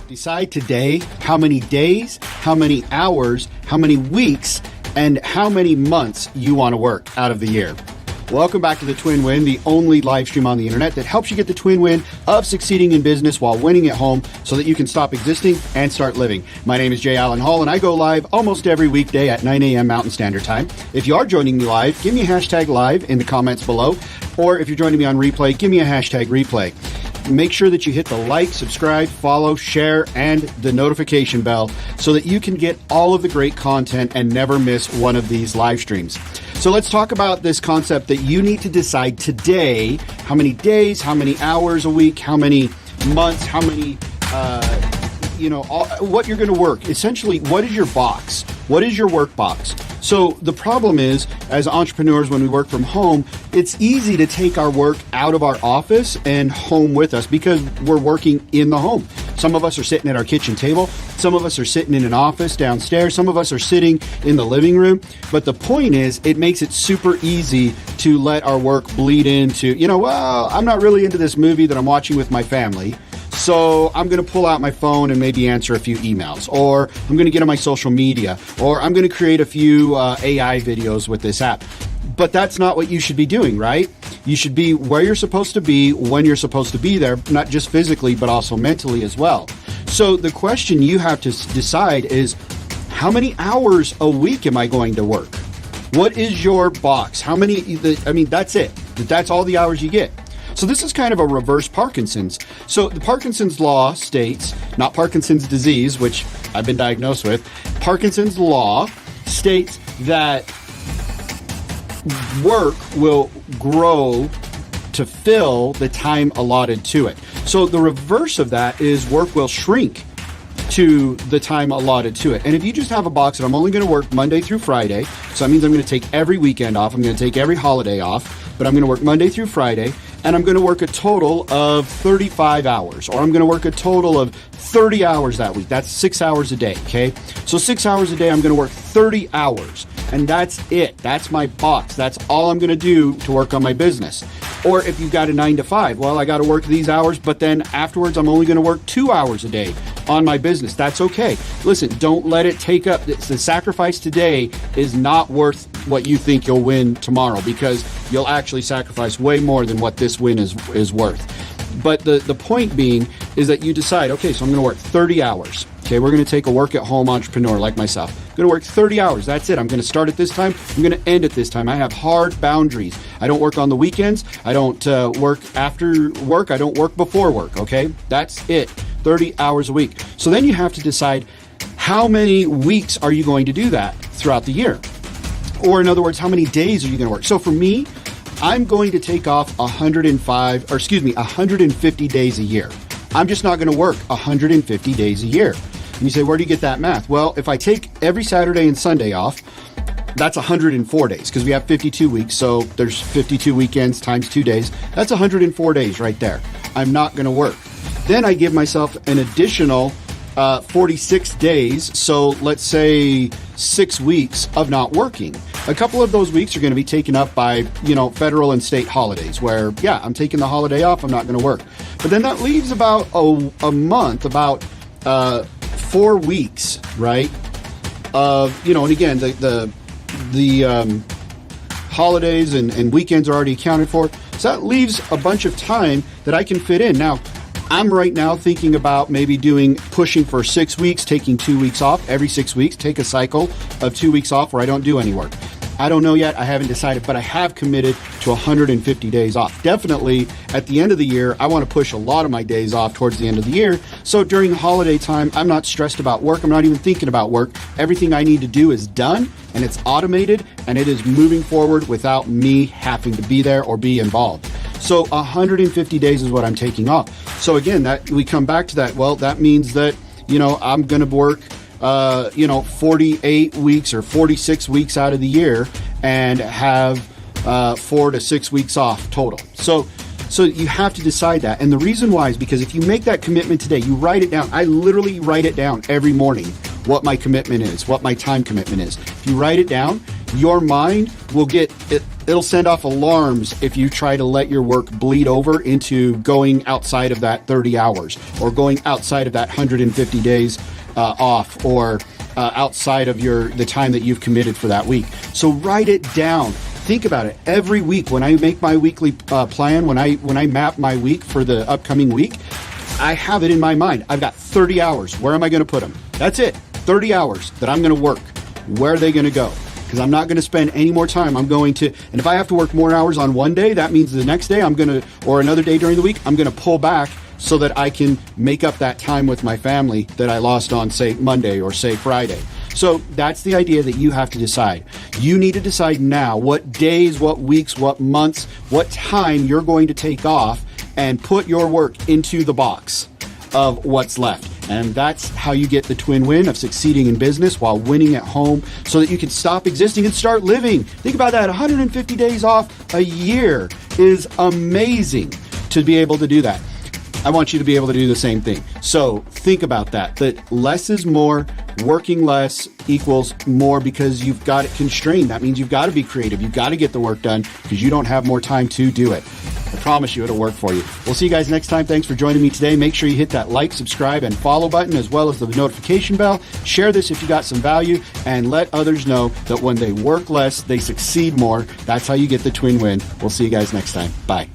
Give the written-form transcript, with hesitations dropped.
Decide today how many days, how many hours, how many weeks, and how many months you want to work out of the year. Welcome back to the Twin Win, the only live stream on the internet that helps you get the twin win of succeeding in business while winning at home so that you can stop existing and start living. My name is Jay Allen Hall, and I go live almost every weekday at 9 a.m. Mountain Standard Time. If you are joining me live, give me a hashtag live in the comments below, or if you're joining me on replay, give me a hashtag replay. Make sure that you hit the like, subscribe, follow, share, and the notification bell so that you can get all of the great content and never miss one of these live streams. So let's talk about this concept that you need to decide today how many days, how many hours a week, how many months, how many, what you're going to work. Essentially, what is your box? What is your work box? So the problem is, as entrepreneurs, when we work from home, it's easy to take our work out of our office and home with us because we're working in the home. Some of us are sitting at our kitchen table. Some of us are sitting in an office downstairs. Some of us are sitting in the living room. But the point is, it makes it super easy to let our work bleed into, I'm not really into this movie that I'm watching with my family. So I'm going to pull out my phone and maybe answer a few emails, or I'm going to get on my social media, or I'm going to create a few AI videos with this app. But that's not what you should be doing, right? You should be where you're supposed to be, when you're supposed to be there, not just physically, but also mentally as well. So the question you have to decide is, how many hours a week am I going to work? What is your box? That's it. That's all the hours you get. So this is kind of a reverse Parkinson's. So the Parkinson's law states, not Parkinson's disease, which I've been diagnosed with, Parkinson's law states that work will grow to fill the time allotted to it. So the reverse of that is work will shrink to the time allotted to it. And if you just have a box that I'm only going to work Monday through Friday, so that means I'm going to take every weekend off, I'm going to take every holiday off, but I'm going to work Monday through Friday, and I'm going to work a total of 35 hours, or I'm going to work a total of 30 hours that week. That's 6 hours a day, okay? So 6 hours a day, I'm going to work 30 hours, and that's it. That's my box. That's all I'm going to do to work on my business. Or if you've got a 9 to 5, well, I got to work these hours, but then afterwards, I'm only going to work 2 hours a day on my business. That's okay. Listen, don't let it take up. The sacrifice today is not worth what you think you'll win tomorrow, because you'll actually sacrifice way more than what this win is worth. But the point being is that you decide, okay, so I'm going to work 30 hours. Okay, we're going to take a work-at-home entrepreneur like myself. I'm going to work 30 hours. That's it. I'm going to start at this time. I'm going to end at this time. I have hard boundaries. I don't work on the weekends. I don't work after work. I don't work before work, okay? That's it. 30 hours a week. So then you have to decide, how many weeks are you going to do that throughout the year? Or in other words, how many days are you going to work? So for me, I'm going to take off 150 days a year. I'm just not going to work 150 days a year. And you say, where do you get that math? Well, if I take every Saturday and Sunday off, that's 104 days, because we have 52 weeks. So there's 52 weekends times 2 days. That's 104 days right there. I'm not going to work. Then I give myself an additional 46 days. So let's say 6 weeks of not working. A couple of those weeks are going to be taken up by, federal and state holidays where, I'm taking the holiday off. I'm not going to work. But then that leaves about a month, about 4 weeks, right? And again, the holidays and weekends are already accounted for. So that leaves a bunch of time that I can fit in. Now, I'm right now thinking about maybe pushing for 6 weeks, taking 2 weeks off every 6 weeks, take a cycle of 2 weeks off where I don't do any work. I don't know yet. I haven't decided, but I have committed to 150 days off. Definitely at the end of the year, I want to push a lot of my days off towards the end of the year. So during holiday time, I'm not stressed about work. I'm not even thinking about work. Everything I need to do is done, and it's automated, and it is moving forward without me having to be there or be involved. So 150 days is what I'm taking off. So again, that we come back to that. Well, that means that, I'm going to work 48 weeks or 46 weeks out of the year and have 4 to 6 weeks off total. So you have to decide that. And the reason why is because if you make that commitment today, you write it down. I literally write it down every morning, what my commitment is, what my time commitment is. If you write it down, your mind will get It'll send off alarms if you try to let your work bleed over into going outside of that 30 hours or going outside of that 150 days off, or outside of the time that you've committed for that week. So write it down. Think about it. Every week when I make my weekly plan, when I map my week for the upcoming week, I have it in my mind. I've got 30 hours. Where am I going to put them? That's it. 30 hours that I'm going to work. Where are they going to go? Because I'm not going to spend any more time. I'm going to, and if I have to work more hours on one day, that means the next day or another day during the week, I'm going to pull back so that I can make up that time with my family that I lost on, say, Monday or say Friday. So that's the idea that you have to decide. You need to decide now what days, what weeks, what months, what time you're going to take off and put your work into the box of what's left. And that's how you get the twin win of succeeding in business while winning at home, so that you can stop existing and start living. Think about that. 150 days off a year is amazing to be able to do that. I want you to be able to do the same thing. So think about that less is more. Working less equals more because you've got it constrained. That means you've got to be creative. You've got to get the work done because you don't have more time to do it. I promise you it'll work for you. We'll see you guys next time. Thanks for joining me today. Make sure you hit that like, subscribe, and follow button, as well as the notification bell. Share this if you got some value, and let others know that when they work less, they succeed more. That's how you get the twin win. We'll see you guys next time. Bye.